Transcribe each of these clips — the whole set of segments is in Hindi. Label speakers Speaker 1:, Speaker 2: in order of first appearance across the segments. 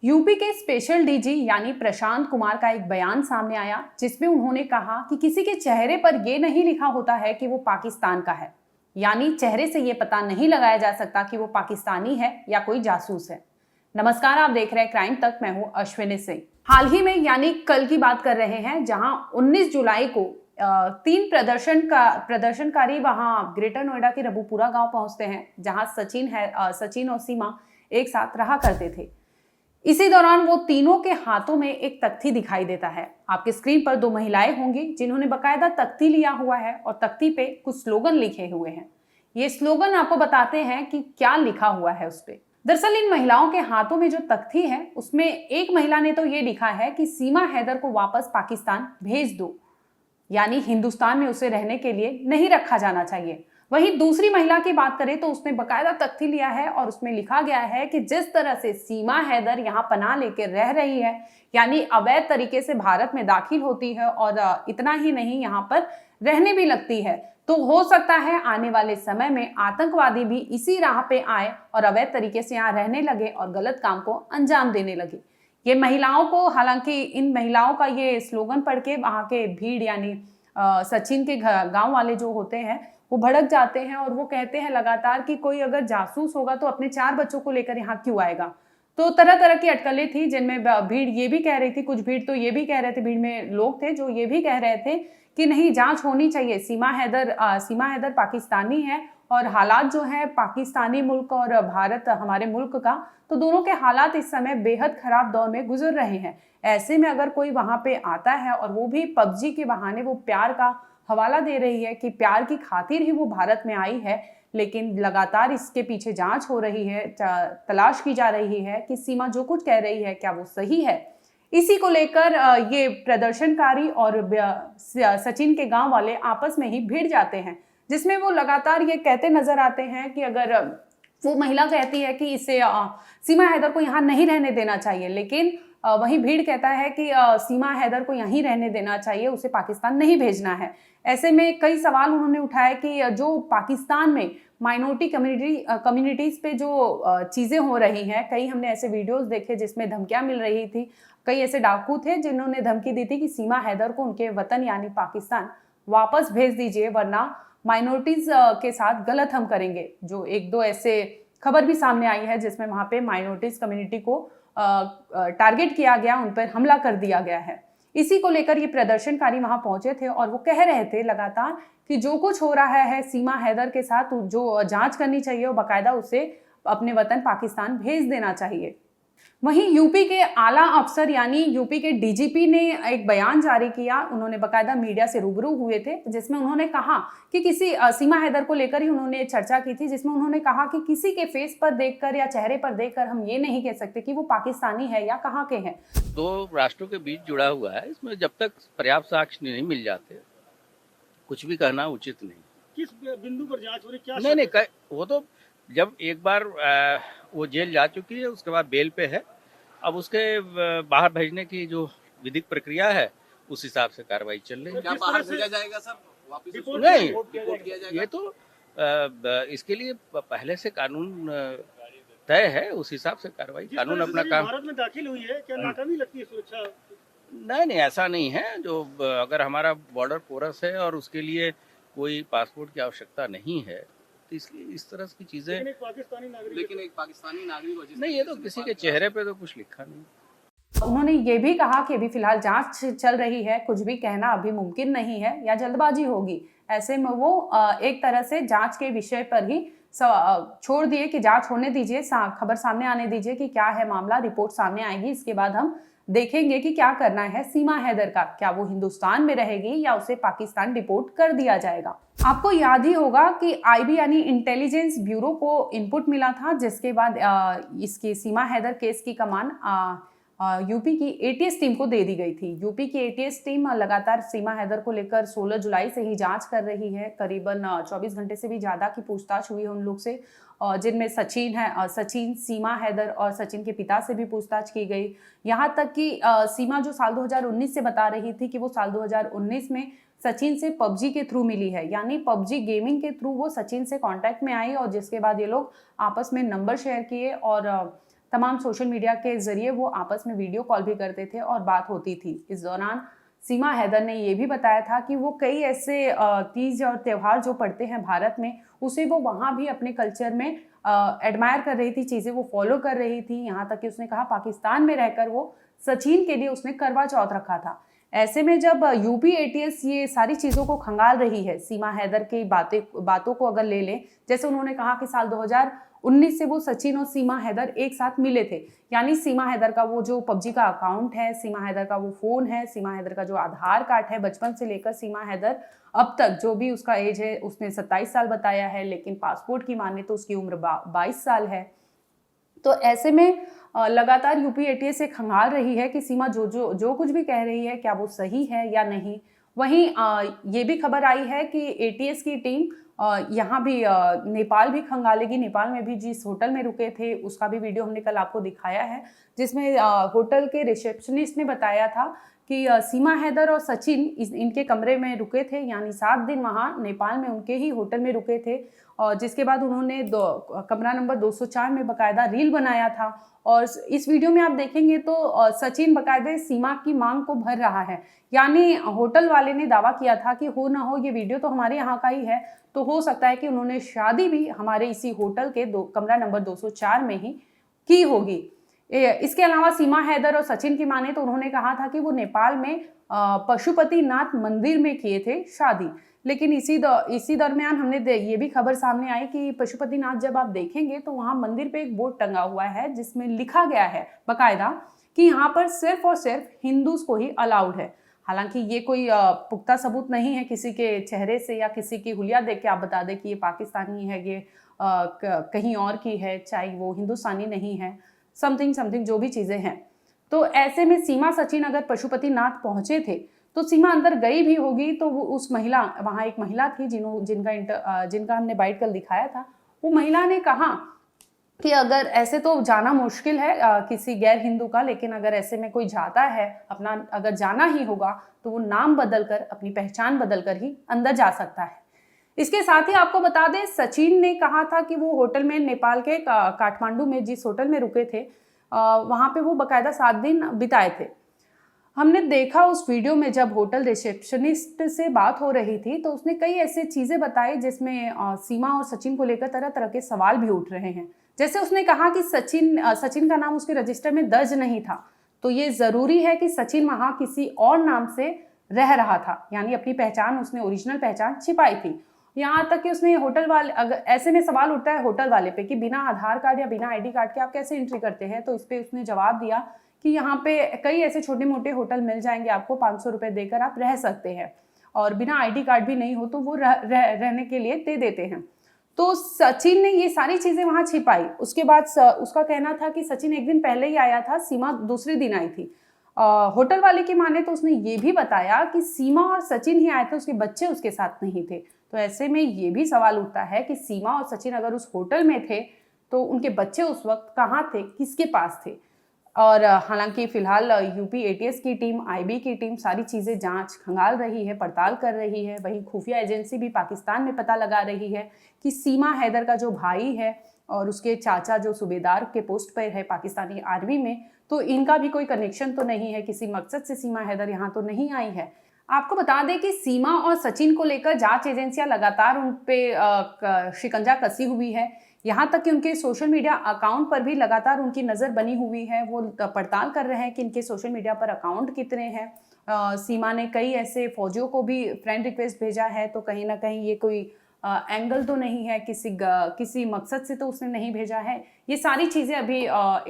Speaker 1: यूपी के स्पेशल डीजी यानी प्रशांत कुमार का एक बयान सामने आया जिसमें उन्होंने कहा कि किसी के चेहरे पर यह नहीं लिखा होता है कि वो पाकिस्तान का है। यानी चेहरे से ये पता नहीं लगाया जा सकता कि वो पाकिस्तानी है या कोई जासूस है। नमस्कार, आप देख रहे हैं क्राइम तक। मैं हूं अश्विनी सिंह। हाल ही में यानी कल की बात कर रहे हैं, जहां 19 जुलाई को तीन प्रदर्शनकारी वहां ग्रेटर नोएडा के रबुपुरा गांव पहुंचते हैं, जहां सचिन और सीमा एक साथ रहा करते थे। इसी दौरान वो तीनों के हाथों में एक तख्ती दिखाई देता है। आपकी स्क्रीन पर दो महिलाएं होंगी जिन्होंने बकायदा तख्ती लिया हुआ है और तख्ती पे कुछ स्लोगन लिखे हुए हैं। ये स्लोगन आपको बताते हैं कि क्या लिखा हुआ है उस पे। दरअसल इन महिलाओं के हाथों में जो तख्ती है उसमें एक महिला ने तो ये लिखा है कि सीमा हैदर को वापस पाकिस्तान भेज दो, यानी हिंदुस्तान में उसे रहने के लिए नहीं रखा जाना चाहिए। वहीं दूसरी महिला की बात करें तो उसने बकायदा तख्ती लिया है और उसमें लिखा गया है कि जिस तरह से सीमा हैदर यहाँ पनाह लेकर रह रही है, यानी अवैध तरीके से भारत में दाखिल होती है और इतना ही नहीं यहाँ पर रहने भी लगती है, तो हो सकता है आने वाले समय में आतंकवादी भी इसी राह पे आए और अवैध तरीके से यहाँ रहने लगे और गलत काम को अंजाम देने लगे। ये महिलाओं को, हालांकि इन महिलाओं का ये स्लोगन पढ़ के वहां के भीड़ यानी सचिन के गांव वाले जो होते हैं वो भड़क जाते हैं और वो कहते हैं लगातार कि कोई अगर जासूस होगा तो अपने 4 बच्चों को लेकर यहाँ क्यों आएगा। तो तरह तरह की अटकलें थी जिनमें भीड़ ये भी कह रही थी, कुछ भीड़ तो ये भी कह रहे थे, भीड़ में लोग थे जो ये भी कह रहे थे कि नहीं, जांच होनी चाहिए, सीमा हैदर पाकिस्तानी है और हालात जो है पाकिस्तानी मुल्क और भारत हमारे मुल्क का, तो दोनों के हालात इस समय बेहद खराब दौर में गुजर रहे हैं। ऐसे में अगर कोई वहां पे आता है और वो भी पबजी के बहाने वो प्यार का हवाला दे रही है कि प्यार की खातिर ही वो भारत में आई है, लेकिन लगातार इसके पीछे जांच हो रही है, तलाश की जा रही है कि सीमा जो कुछ कह रही है क्या वो सही है। इसी को लेकर ये प्रदर्शनकारी और सचिन के गांव वाले आपस में ही भिड़ जाते हैं, जिसमें वो लगातार ये कहते नजर आते हैं कि अगर वो महिला कहती है कि इसे सीमा हैदर को यहाँ नहीं रहने देना चाहिए, लेकिन वहीं भीड़ कहता है कि सीमा हैदर को यहीं रहने देना चाहिए, उसे पाकिस्तान नहीं भेजना है। ऐसे में कई सवाल उन्होंने उठाए कि जो पाकिस्तान में माइनॉरिटी कम्युनिटीज पे जो चीज़ें हो रही हैं, कई हमने ऐसे वीडियोस देखे जिसमें धमकियां मिल रही थी। कई ऐसे डाकू थे जिन्होंने धमकी दी थी कि सीमा हैदर को उनके वतन यानी पाकिस्तान वापस भेज दीजिए, वरना माइनॉरिटीज के साथ गलत हम करेंगे। जो एक दो ऐसे खबर भी सामने आई है जिसमें वहाँ पे माइनॉरिटीज कम्युनिटी को टारगेट किया गया, उन पर हमला कर दिया गया है। इसी को लेकर ये प्रदर्शनकारी वहां पहुंचे थे और वो कह रहे थे लगातार कि जो कुछ हो रहा है सीमा हैदर के साथ, जो जांच करनी चाहिए और बाकायदा उसे अपने वतन पाकिस्तान भेज देना चाहिए। वहीं यूपी के आला अफसर यानी यूपी के डीजीपी ने एक बयान जारी किया। उन्होंने बकायदा मीडिया से रूबरू हुए थे, जिसमें उन्होंने कहा कि किसी सीमा हैदर को लेकर ही उन्होंने चर्चा की थी, जिसमें उन्होंने कहा कि किसी के फेस पर देखकर या चेहरे पर देखकर हम ये नहीं कह सकते कि वो पाकिस्तानी है या कहाँ के हैं।
Speaker 2: 2 राष्ट्रों के बीच जुड़ा हुआ है, इसमें जब तक पर्याप्त साक्ष्य नहीं मिल जाते कुछ भी कहना उचित नहीं।
Speaker 3: किस बिंदु पर जांच हो रही, क्या
Speaker 2: नहीं, वो तो जब एक बार वो जेल जा चुकी है, उसके बाद बेल पे है, अब उसके बाहर भेजने की जो विधिक प्रक्रिया है उस हिसाब से कार्रवाई चल रही है।
Speaker 4: क्या बाहर भेजा जाएगा सर वापस?
Speaker 2: नहीं,
Speaker 4: रिपोर्ट किया जाएगा।
Speaker 2: ये तो इसके लिए पहले से कानून तय है, उस हिसाब से कार्रवाई, कानून अपना काम।
Speaker 3: भारत में दाखिल हुई है, क्या नाकामी लगती है सुरक्षा?
Speaker 2: नहीं, ऐसा नहीं है। जो अगर हमारा बॉर्डर पोरस है और उसके लिए कोई पासपोर्ट की आवश्यकता नहीं है, तो इसलिए इस तरह की चीजें।
Speaker 3: लेकिन एक पाकिस्तानी नागरिक
Speaker 2: नहीं, ये तो किसी के चेहरे पे तो कुछ लिखा नहीं।
Speaker 1: उन्होंने ये भी कहा कि अभी फिलहाल जांच चल रही है, कुछ भी कहना अभी मुमकिन नहीं है या जल्दबाजी होगी। ऐसे में वो एक तरह से जांच के विषय पर ही छोड़ दिए कि जांच होने दीजिए, खबर सामने आने दीजिए कि क्या है मामला, रिपोर्ट सामने आएगी, इसके बाद हम देखेंगे कि क्या करना है सीमा हैदर का। क्या वो हिंदुस्तान में रहेगी या उसे पाकिस्तान डिपोर्ट कर दिया जाएगा। आपको याद ही होगा कि आईबी यानी इंटेलिजेंस ब्यूरो को इनपुट मिला था, जिसके बाद इसकी सीमा हैदर केस की कमान यूपी की एटीएस टीम को दे दी गई थी। यूपी की एटीएस टीम लगातार सीमा हैदर को लेकर 16 जुलाई से ही जांच कर रही है। करीबन 24 घंटे से भी ज़्यादा की पूछताछ हुई है उन लोग से, जिनमें सचिन, सीमा हैदर और सचिन के पिता से भी पूछताछ की गई। यहाँ तक कि सीमा जो साल 2019 से बता रही थी कि वो साल 2019 में सचिन से पबजी के थ्रू मिली है, यानी पबजी गेमिंग के थ्रू वो सचिन से कांटेक्ट में आई और जिसके बाद ये लोग आपस में नंबर शेयर किए और तमाम सोशल मीडिया के जरिए वो आपस में वीडियो कॉल भी करते थे और बात होती थी। इस दौरान सीमा हैदर ने ये भी बताया था कि वो कई ऐसे तीज और त्यौहार जो पड़ते हैं भारत में, उसे वो वहाँ भी अपने कल्चर में एडमायर कर रही थी, चीज़ें वो फॉलो कर रही थी। यहाँ तक कि उसने कहा पाकिस्तान में रहकर वो सचिन के लिए उसने करवा चौथ रखा था। ऐसे में जब यूपी एटीएस ये सारी चीज़ों को खंगाल रही है, सीमा हैदर की बातों को अगर ले लें, जैसे उन्होंने कहा कि साल 2019 से वो सचिन और सीमा हैदर एक साथ मिले थे, यानी सीमा हैदर का वो जो पबजी का अकाउंट है, सीमा हैदर का वो फ़ोन है, सीमा हैदर का जो आधार कार्ड है, बचपन से लेकर सीमा हैदर अब तक जो भी उसका एज है, उसने 27 साल बताया है, लेकिन पासपोर्ट की माने तो उसकी उम्र 22 साल है। तो ऐसे में लगातार यूपी एटीएस से खंगाल रही है कि सीमा जो कुछ भी कह रही है क्या वो सही है या नहीं। वहीं ये भी खबर आई है कि एटीएस की टीम यहाँ भी नेपाल भी खंगालेगी। नेपाल में भी जिस होटल में रुके थे उसका भी वीडियो हमने कल आपको दिखाया है, जिसमें होटल के रिसेप्शनिस्ट ने बताया था कि सीमा हैदर और सचिन इनके कमरे में रुके थे, यानी 7 दिन वहाँ नेपाल में उनके ही होटल में रुके थे। और जिसके बाद उन्होंने कमरा नंबर 204 में बाकायदा रील बनाया था। और इस वीडियो में आप देखेंगे तो सचिन बाकायदे सीमा की मांग को भर रहा है, यानी होटल वाले ने दावा किया था कि हो ना हो ये वीडियो तो हमारे यहाँ का ही है, तो हो सकता है कि उन्होंने शादी भी हमारे इसी होटल के कमरा नंबर 204 में ही की होगी। इसके अलावा सीमा हैदर और सचिन की माने तो उन्होंने कहा था कि वो नेपाल में पशुपतिनाथ मंदिर में किए थे शादी। लेकिन इसी दरमियान हमने ये भी खबर सामने आई कि पशुपतिनाथ जब आप देखेंगे तो वहाँ मंदिर पे एक बोर्ड टंगा हुआ है जिसमें लिखा गया है बाकायदा कि यहाँ पर सिर्फ और सिर्फ हिंदूज को ही अलाउड है। हालांकि ये कोई पुख्ता सबूत नहीं है किसी के चेहरे से या किसी की हुलिया देख के आप बता दें कि ये पाकिस्तानी है, ये कहीं और की है, चाहे वो हिंदुस्तानी नहीं है, समथिंग जो भी चीज़ें हैं। तो ऐसे में सीमा सचिन अगर पशुपतिनाथ पहुंचे थे तो सीमा अंदर गई भी होगी, तो वो उस महिला, वहाँ एक महिला थी जिनका हमने बाइट कल दिखाया था, वो महिला ने कहा कि अगर ऐसे तो जाना मुश्किल है किसी गैर हिंदू का, लेकिन अगर ऐसे में कोई जाता है, अपना अगर जाना ही होगा तो वो नाम बदल कर, अपनी पहचान बदल कर ही अंदर जा सकता है। इसके साथ ही आपको बता दें, सचिन ने कहा था कि वो होटल में, नेपाल के काठमांडू में जिस होटल में रुके थे वहाँ पे वो बाकायदा 7 दिन बिताए थे। हमने देखा उस वीडियो में जब होटल रिसेप्शनिस्ट से बात हो रही थी तो उसने कई ऐसी चीज़ें बताई जिसमें सीमा और सचिन को लेकर तरह तरह के सवाल भी उठ रहे हैं। जैसे उसने कहा कि सचिन का नाम उसके रजिस्टर में दर्ज नहीं था, तो ये ज़रूरी है कि सचिन वहाँ किसी और नाम से रह रहा था, यानी अपनी पहचान, उसने ओरिजिनल पहचान छिपाई थी। यहाँ तक कि उसने होटल वाले, अगर ऐसे में सवाल उठता है होटल वाले पे कि बिना आधार कार्ड या बिना आईडी कार्ड के आप कैसे एंट्री करते हैं, तो इस पर उसने जवाब दिया कि यहाँ पे कई ऐसे छोटे मोटे होटल मिल जाएंगे, आपको 500 रुपये देकर आप रह सकते हैं, और बिना आईडी कार्ड भी नहीं हो तो वो रहने के लिए दे देते हैं। तो सचिन ने ये सारी चीज़ें वहाँ छिपाई। उसके बाद उसका कहना था कि सचिन एक दिन पहले ही आया था, सीमा दूसरे दिन आई थी। होटल वाले की माने तो उसने ये भी बताया कि सीमा और सचिन ही आए थे, उसके बच्चे उसके साथ नहीं थे। तो ऐसे में ये भी सवाल उठता है कि सीमा और सचिन अगर उस होटल में थे तो उनके बच्चे उस वक्त कहाँ थे, किसके पास थे। और हालांकि फिलहाल यूपी एटीएस की टीम, आईबी की टीम सारी चीज़ें जांच खंगाल रही है, पड़ताल कर रही है। वहीं खुफिया एजेंसी भी पाकिस्तान में पता लगा रही है कि सीमा हैदर का जो भाई है और उसके चाचा जो सूबेदार के पोस्ट पर है पाकिस्तानी आर्मी में, तो इनका भी कोई कनेक्शन तो नहीं है, किसी मकसद से सीमा हैदर यहाँ तो नहीं आई है। आपको बता दें कि सीमा और सचिन को लेकर जांच एजेंसियां लगातार उन पे शिकंजा कसी हुई है। यहाँ तक कि उनके सोशल मीडिया अकाउंट पर भी लगातार उनकी नज़र बनी हुई है। वो पड़ताल कर रहे हैं कि इनके सोशल मीडिया पर अकाउंट कितने हैं। सीमा ने कई ऐसे फौजियों को भी फ्रेंड रिक्वेस्ट भेजा है, तो कहीं ना कहीं ये कोई एंगल तो नहीं है, किसी मकसद से तो उसने नहीं भेजा है। ये सारी चीज़ें अभी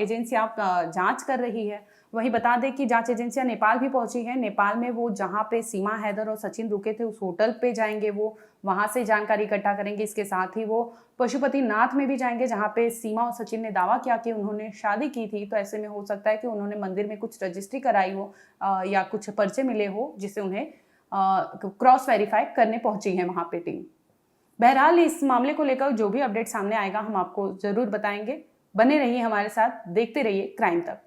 Speaker 1: एजेंसियाँ जांच कर रही है। वहीं बता दें कि जांच एजेंसियां नेपाल भी पहुंची हैं। नेपाल में वो जहां पे सीमा हैदर और सचिन रुके थे उस होटल पे जाएंगे, वो वहां से जानकारी इकट्ठा करेंगे। इसके साथ ही वो पशुपतिनाथ में भी जाएंगे जहां पे सीमा और सचिन ने दावा किया कि उन्होंने शादी की थी। तो ऐसे में हो सकता है कि उन्होंने मंदिर में कुछ रजिस्ट्री कराई हो या कुछ पर्चे मिले हो जिससे उन्हें क्रॉस वेरीफाई करने पहुंची है वहाँ पे टीम। बहरहाल इस मामले को लेकर जो भी अपडेट सामने आएगा हम आपको ज़रूर बताएंगे। बने रहिए हमारे साथ, देखते रहिए क्राइम तक।